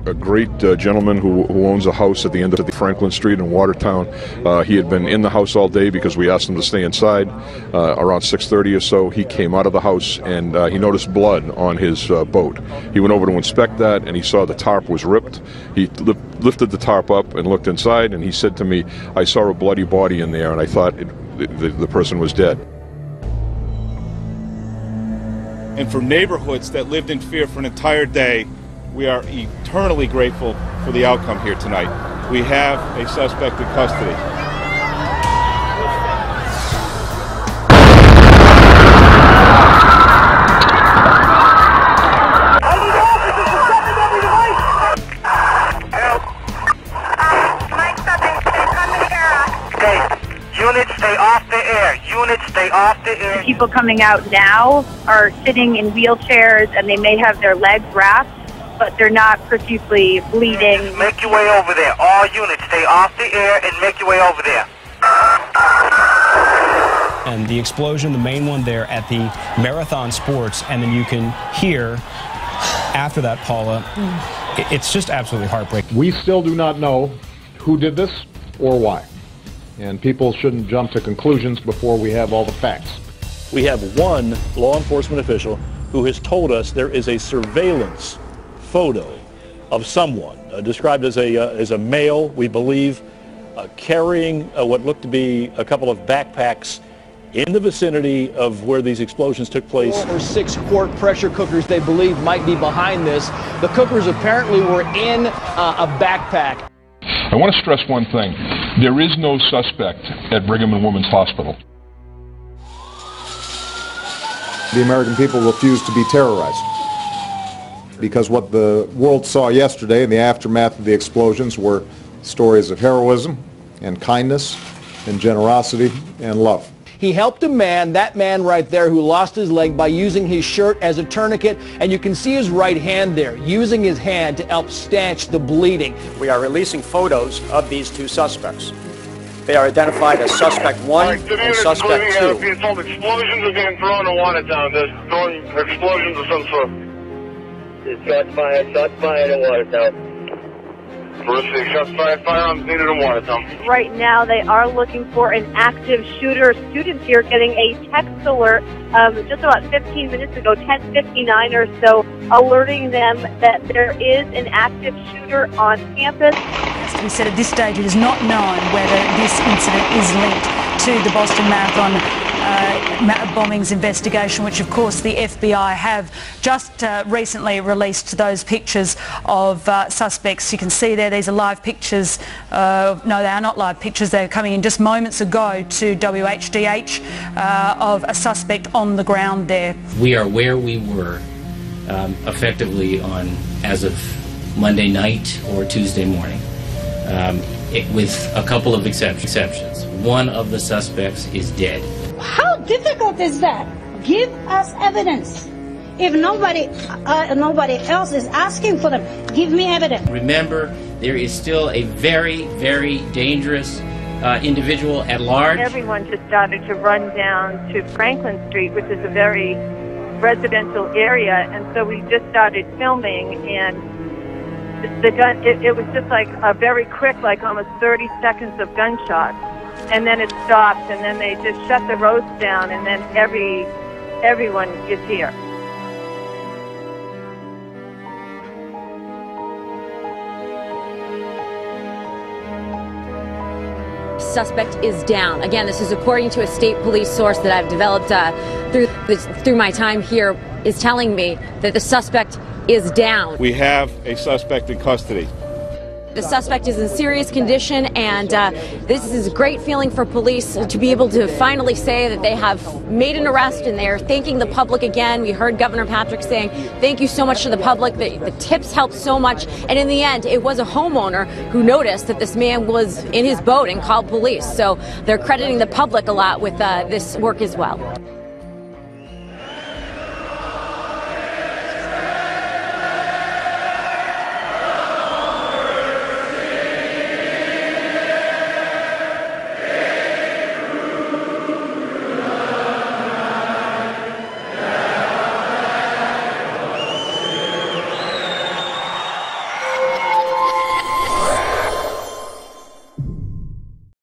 a great gentleman who owns a house at the end of the Franklin Street in Watertown. He had been in the house all day because we asked him to stay inside. Around 6:30 or so, he came out of the house and he noticed blood on his boat. He went over to inspect that and he saw the tarp was ripped. He lifted the tarp up and looked inside, and he said to me, "I saw a bloody body in there and I thought the person was dead." And for neighborhoods that lived in fear for an entire day, we are eternally grateful for the outcome here tonight. We have a suspect in custody. Units, stay off the air. Units, stay off the air. The people coming out now are sitting in wheelchairs and they may have their legs wrapped, but they're not profusely bleeding. Just make your way over there. All units, stay off the air and make your way over there. And the explosion, the main one there at the Marathon Sports, and then you can hear after that, Paula, it's just absolutely heartbreaking. We still do not know who did this or why. And people shouldn't jump to conclusions before we have all the facts. We have one law enforcement official who has told us there is a surveillance photo of someone described as a male, we believe, carrying what looked to be a couple of backpacks in the vicinity of where these explosions took place. 4 or 6 quart pressure cookers they believe might be behind this. The cookers apparently were in a backpack. I want to stress one thing. There is no suspect at Brigham and Women's Hospital. The American people refuse to be terrorized because what the world saw yesterday in the aftermath of the explosions were stories of heroism and kindness and generosity and love. He helped a man, that man right there, who lost his leg by using his shirt as a tourniquet, and you can see his right hand there, using his hand to help stanch the bleeding. We are releasing photos of these 2 suspects. They are identified as Suspect 1 and Suspect 2. Being told explosions are getting thrown in Watertown. There's throwing explosions of some sort. Shots fired in Watertown. Shots fired, firearms needed in Watertown. Right now, they are looking for an active shooter. Students here getting a text alert just about 15 minutes ago, 10:59 or so, alerting them that there is an active shooter on campus. As we said, at this stage, it is not known whether this incident is linked to the Boston Marathon bombings investigation, which of course the FBI have just recently released those pictures of suspects. You can see there, these are live pictures. No, they are not live pictures. They're coming in just moments ago to WHDH of a suspect on the ground there. We are where we were effectively as of Monday night or Tuesday morning, with a couple of exceptions. One of the suspects is dead. How difficult is that? Give us evidence. If nobody else is asking for them, give me evidence. Remember, there is still a very, very dangerous individual at large. Everyone just started to run down to Franklin Street, which is a very residential area, and so we just started filming, and the gun, it was just like a very quick, like almost 30 seconds of gunshots. And then it stopped, and then they just shut the roads down, and then everyone is here. Suspect is down. Again, this is according to a state police source that I've developed through my time here, is telling me that the suspect is down. We have a suspect in custody. The suspect is in serious condition, and this is a great feeling for police to be able to finally say that they have made an arrest, and they're thanking the public again. We heard Governor Patrick saying thank you so much to the public. The tips helped so much, and in the end, it was a homeowner who noticed that this man was in his boat and called police. So they're crediting the public a lot with this work as well.